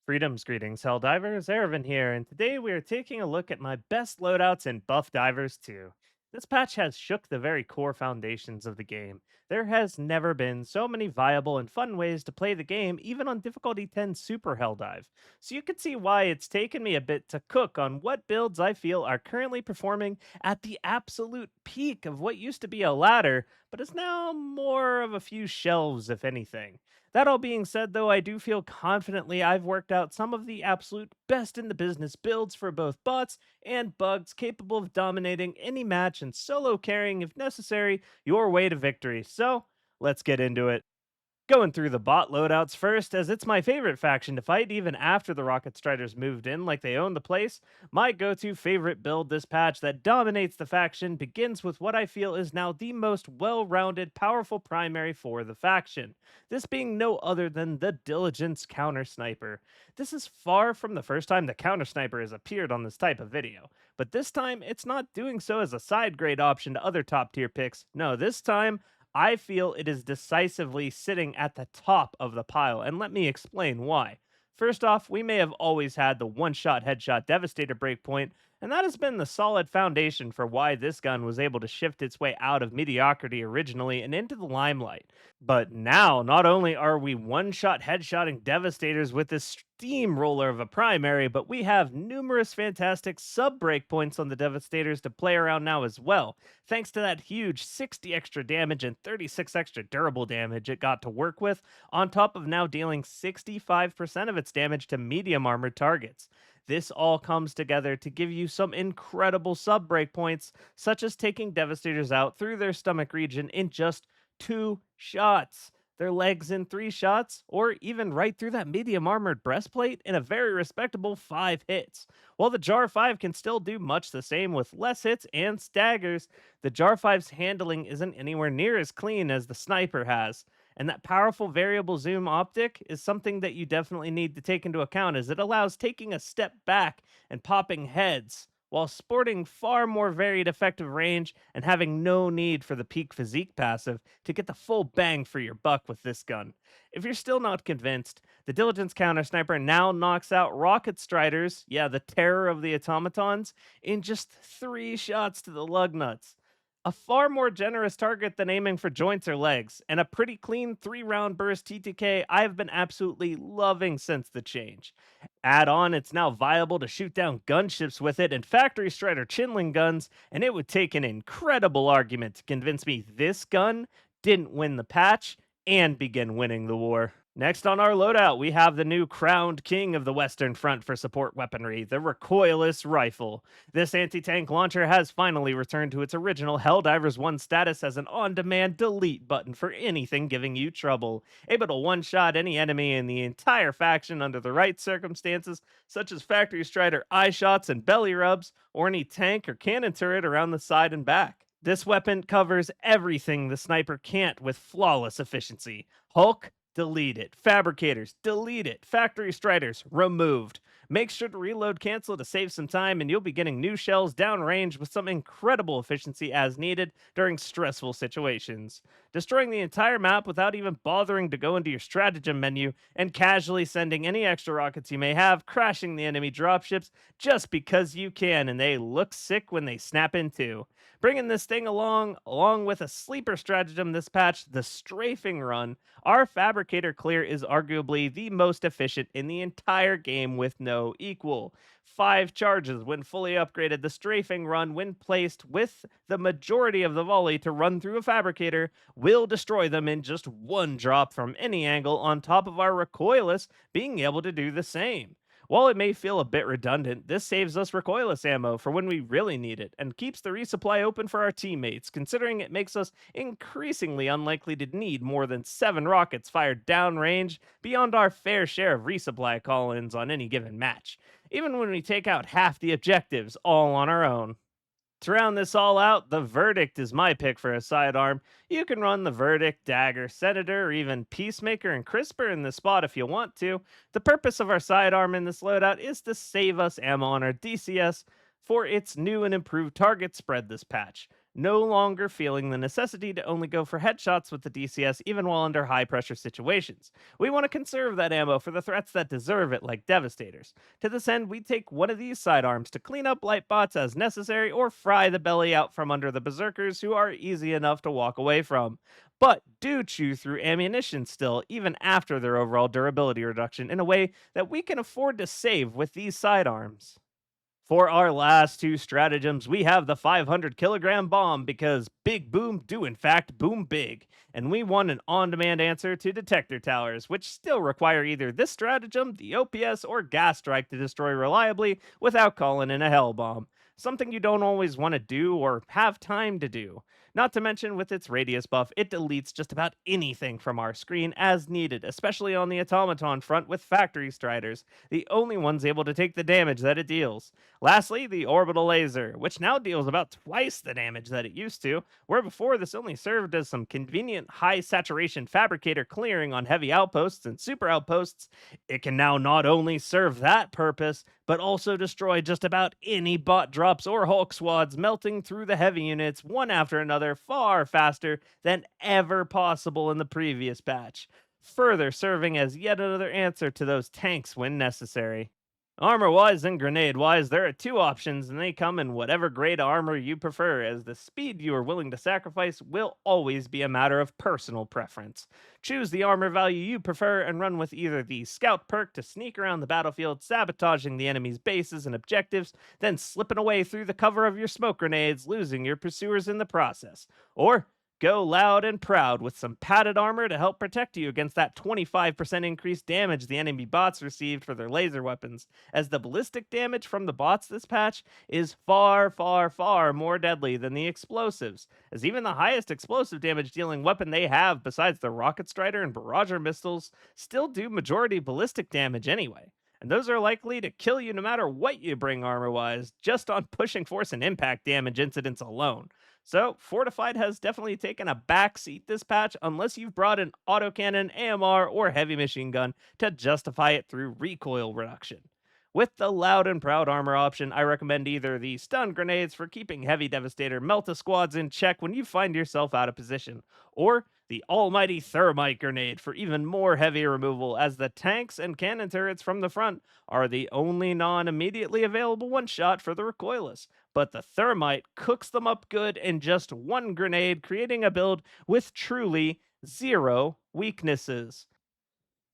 Freedom's greetings, Helldivers. Ervin here, and today we are taking a look at my best loadouts in Buff Divers 2. This patch has shook the very core foundations of the game. There has never been so many viable and fun ways to play the game, even on difficulty 10 Super Helldive. So you can see why it's taken me a bit to cook on what builds I feel are currently performing at the absolute peak of what used to be a ladder, but is now more of a few shelves, if anything. That all being said, though, I do feel confidently I've worked out some of the absolute best in the business builds for both bots and bugs capable of dominating any match and solo carrying, if necessary, your way to victory. So, let's get into it. Going through the bot loadouts first, as it's my favorite faction to fight even after the Rocket Striders moved in like they own the place. My go to favorite build this patch that dominates the faction begins with what I feel is now the most well rounded, powerful primary for the faction. This being no other than the Diligence Counter Sniper. This is far from the first time the Counter Sniper has appeared on this type of video, but this time it's not doing so as a side grade option to other top tier picks. No, this time I feel it is decisively sitting at the top of the pile, and let me explain why. First off, we may have always had the one shot headshot Devastator breakpoint, and that has been the solid foundation for why this gun was able to shift its way out of mediocrity originally and into the limelight. But now, not only are we one shot headshotting Devastators with this steamroller of a primary, but we have numerous fantastic sub breakpoints on the Devastators to play around now as well, thanks to that huge 60 extra damage and 36 extra durable damage it got to work with, on top of now dealing 65% of its damage to medium armored targets. This all comes together to give you some incredible sub breakpoints, such as taking Devastators out through their stomach region in just 2 shots, their legs in 3 shots, or even right through that medium armored breastplate in a very respectable 5 hits. While the Jar 5 can still do much the same with less hits and staggers, the Jar 5's handling isn't anywhere near as clean as the sniper has. And that powerful variable zoom optic is something that you definitely need to take into account, as it allows taking a step back and popping heads while sporting far more varied effective range and having no need for the peak physique passive to get the full bang for your buck with this gun. If you're still not convinced, the Diligence Counter Sniper now knocks out Rocket Striders, yeah, the terror of the automatons, in just 3 shots to the lug nuts. A far more generous target than aiming for joints or legs, and a pretty clean 3 round burst TTK I've been absolutely loving since the change. Add on, it's now viable to shoot down gunships with it and Factory Strider Chinling guns, and it would take an incredible argument to convince me this gun didn't win the patch and begin winning the war. Next on our loadout, we have the new crowned king of the Western Front for support weaponry, the recoilless rifle. This anti-tank launcher has finally returned to its original Helldivers 1 status as an on-demand delete button for anything giving you trouble, able to one-shot any enemy in the entire faction under the right circumstances, such as Factory Strider eye shots and belly rubs, or any tank or cannon turret around the side and back. This weapon covers everything the sniper can't with flawless efficiency. Hulk, delete it. Fabricators, delete it. Factory Striders, removed. Make sure to reload cancel to save some time, and you'll be getting new shells downrange with some incredible efficiency as needed during stressful situations. Destroying the entire map without even bothering to go into your stratagem menu, and casually sending any extra rockets you may have, crashing the enemy dropships just because you can, and they look sick when they snap in two. Bringing this thing along with a sleeper stratagem this patch, the strafing run, our Fabricator clear is arguably the most efficient in the entire game with no equal. 5 charges when fully upgraded. The strafing run, when placed with the majority of the volley to run through a Fabricator, will destroy them in just 1 drop from any angle, on top of our recoilless being able to do the same. While it may feel a bit redundant, this saves us recoilless ammo for when we really need it, and keeps the resupply open for our teammates, considering it makes us increasingly unlikely to need more than 7 rockets fired downrange beyond our fair share of resupply call-ins on any given match, even when we take out half the objectives all on our own. To round this all out, the Verdict is my pick for a sidearm. You can run the Verdict, Dagger, Senator, or even Peacemaker and Crisper in this spot if you want to. The purpose of our sidearm in this loadout is to save us ammo on our DCS for its new and improved target spread this patch. no longer feeling the necessity to only go for headshots with the DCS even while under high pressure situations. We want to conserve that ammo for the threats that deserve it, like Devastators. To this end, we take one of these sidearms to clean up light bots as necessary or fry the belly out from under the berserkers who are easy enough to walk away from, but do chew through ammunition still, even after their overall durability reduction, in a way that we can afford to save with these sidearms. For our last two stratagems, we have the 500 kilogram bomb because big boom do in fact boom big, and we want an on demand answer to detector towers, which still require either this stratagem, the OPS, or gas strike to destroy reliably without calling in a hell bomb. Something you don't always want to do or have time to do. Not to mention, with its radius buff, it deletes just about anything from our screen as needed, especially on the automaton front with factory striders, the only ones able to take the damage that it deals. Lastly, the orbital laser, which now deals about twice the damage that it used to, where before this only served as some convenient high saturation fabricator clearing on heavy outposts and super outposts. It can now not only serve that purpose, but also destroy just about any bot drops or Hulk squads, melting through the heavy units one after another far faster than ever possible in the previous patch, further serving as yet another answer to those tanks when necessary. Armor wise and grenade wise, there are two options, and they come in whatever grade armor you prefer, as the speed you are willing to sacrifice will always be a matter of personal preference. Choose the armor value you prefer and run with either the scout perk to sneak around the battlefield, sabotaging the enemy's bases and objectives, then slipping away through the cover of your smoke grenades, losing your pursuers in the process. Or go loud and proud with some padded armor to help protect you against that 25% increased damage the enemy bots received for their laser weapons, as the ballistic damage from the bots this patch is far, far, far more deadly than the explosives, as even the highest explosive damage dealing weapon they have, besides the Rocket Strider and Barrager missiles, still do majority ballistic damage anyway. And those are likely to kill you no matter what you bring armor wise, just on pushing force and impact damage incidents alone. So, Fortified has definitely taken a back seat this patch unless you've brought an autocannon, AMR, or heavy machine gun to justify it through recoil reduction. With the loud and proud armor option, I recommend either the stun grenades for keeping heavy devastator melta squads in check when you find yourself out of position, or the almighty thermite grenade for even more heavy removal, as the tanks and cannon turrets from the front are the only non immediately available one shot for the recoilless, but the thermite cooks them up good in just one grenade, creating a build with truly zero weaknesses.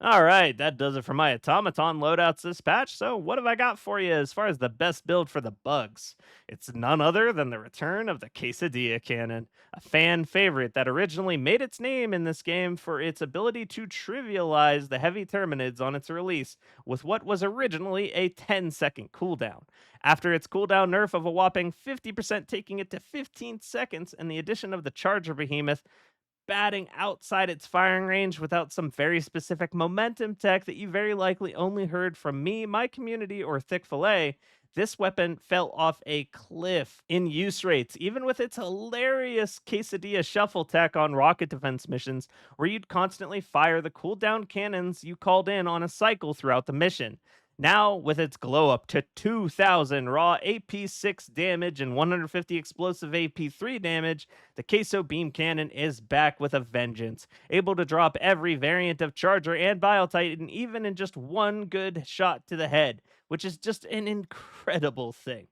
All right, that does it for my automaton loadouts this patch. So, what have I got for you as far as the best build for the bugs? It's none other than the return of the Quesadilla Cannon, a fan favorite that originally made its name in this game for its ability to trivialize the heavy terminids on its release with what was originally a 10-second cooldown. After its cooldown nerf of a whopping 50%, taking it to 15 seconds, and the addition of the Charger Behemoth, batting outside its firing range without some very specific momentum tech that you very likely only heard from me, my community, or Thick Fillet, this weapon fell off a cliff in use rates, even with its hilarious quesadilla shuffle tech on rocket defense missions, where you'd constantly fire the cooldown cannons you called in on a cycle throughout the mission. Now, with its glow up to 2,000 raw AP6 damage and 150 explosive AP3 damage, the Queso Beam Cannon is back with a vengeance, able to drop every variant of Charger and Bile Titan even in just one good shot to the head, which is just an incredible thing.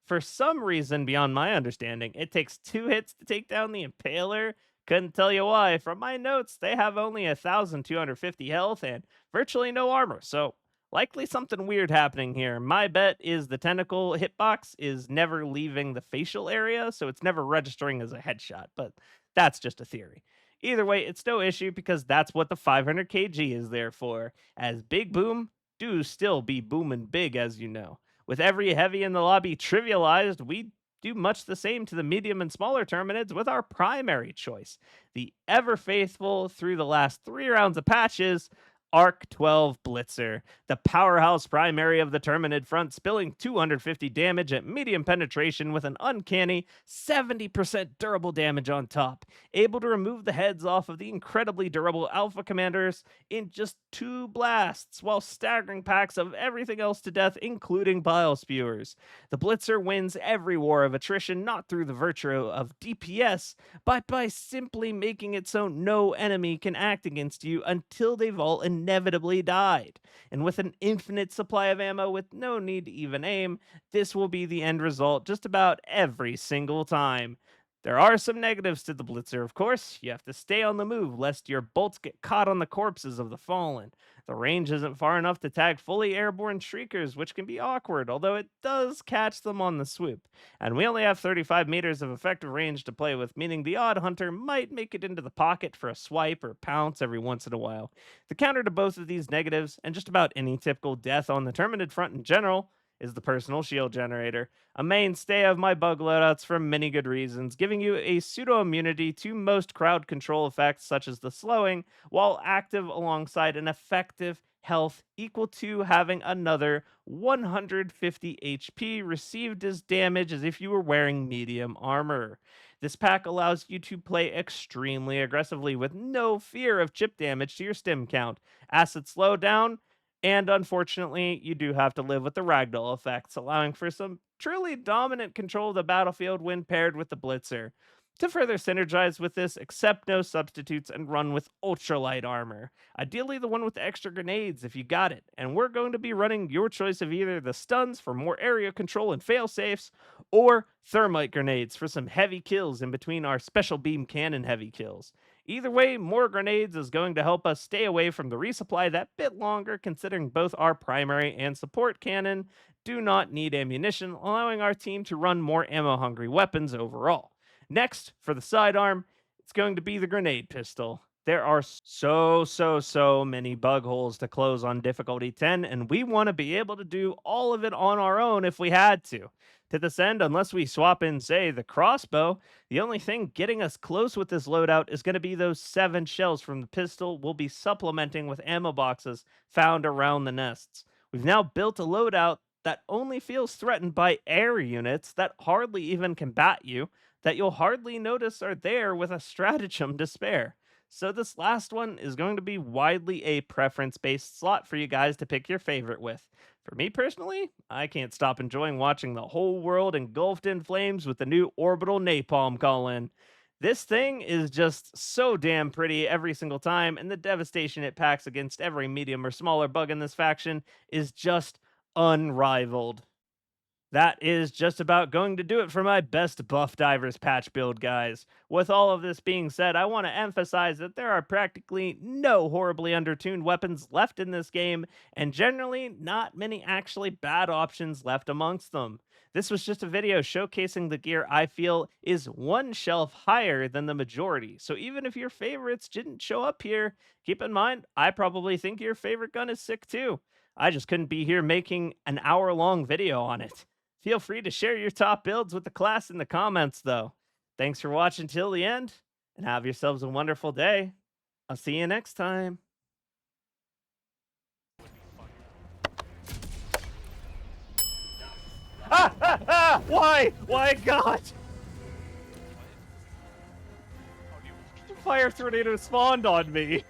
For some reason beyond my understanding, it takes two hits to take down the Impaler. Couldn't tell you why. From my notes, they have only 1,250 health and virtually no armor, so likely something weird happening here. My bet is the tentacle hitbox is never leaving the facial area, so it's never registering as a headshot, but that's just a theory. Either way, it's no issue because that's what the 500 kg is there for, as Big Boom do still be booming big, as you know. With every heavy in the lobby trivialized, we do much the same to the medium and smaller terminids with our primary choice, the ever faithful through the last 3 rounds of patches Arc 12 Blitzer, the powerhouse primary of the Terminid front, spilling 250 damage at medium penetration with an uncanny 70% durable damage on top, able to remove the heads off of the incredibly durable Alpha Commanders in just 2 blasts, while staggering packs of everything else to death, including Bile Spewers. The Blitzer wins every war of attrition not through the virtue of DPS, but by simply making it so no enemy can act against you until they've all inevitably died. And with an infinite supply of ammo with no need to even aim, this will be the end result just about every single time. There are some negatives to the Blitzer, of course. You have to stay on the move lest your bolts get caught on the corpses of the fallen. The range isn't far enough to tag fully airborne Shriekers, which can be awkward, although it does catch them on the swoop. And we only have 35 meters of effective range to play with, meaning the odd hunter might make it into the pocket for a swipe or pounce every once in a while. The counter to both of these negatives, and just about any typical death on the Terminid front in general, is the personal shield generator, a mainstay of my bug loadouts for many good reasons, giving you a pseudo immunity to most crowd control effects such as the slowing, while active alongside an effective health equal to having another 150 HP received as damage as if you were wearing medium armor. This pack allows you to play extremely aggressively with no fear of chip damage to your stim count, acid slowdown, and unfortunately, you do have to live with the ragdoll effects, allowing for some truly dominant control of the battlefield when paired with the Blitzer. To further synergize with this, accept no substitutes and run with ultralight armor. Ideally, the one with the extra grenades if you got it. And we're going to be running your choice of either the stuns for more area control and fail safes, or thermite grenades for some heavy kills in between our special beam cannon heavy kills. Either way, more grenades is going to help us stay away from the resupply that bit longer, considering both our primary and support cannon do not need ammunition, allowing our team to run more ammo hungry weapons overall. Next, for the sidearm, it's going to be the grenade pistol. There are so many bug holes to close on difficulty 10, and we want to be able to do all of it on our own if we had to. To this end, unless we swap in, say, the crossbow, the only thing getting us close with this loadout is going to be those 7 shells from the pistol we'll be supplementing with ammo boxes found around the nests. We've now built a loadout that only feels threatened by air units that hardly even combat you, that you'll hardly notice are there with a stratagem to spare. So this last one is going to be widely a preference-based slot for you guys to pick your favorite with. For me personally, I can't stop enjoying watching the whole world engulfed in flames with the new orbital napalm call-in. This thing is just so damn pretty every single time, and the devastation it packs against every medium or smaller bug in this faction is just unrivaled. That is just about going to do it for my best Buff Divers patch build, guys. With all of this being said, I want to emphasize that there are practically no horribly undertuned weapons left in this game, and generally not many actually bad options left amongst them. This was just a video showcasing the gear I feel is one shelf higher than the majority, so even if your favorites didn't show up here, keep in mind, I probably think your favorite gun is sick too. I just couldn't be here making an hour-long video on it. Feel free to share your top builds with the class in the comments, though. Thanks for watching till the end, and have yourselves a wonderful day. I'll see you next time. Why? Why, God? Fire tornado spawned on me.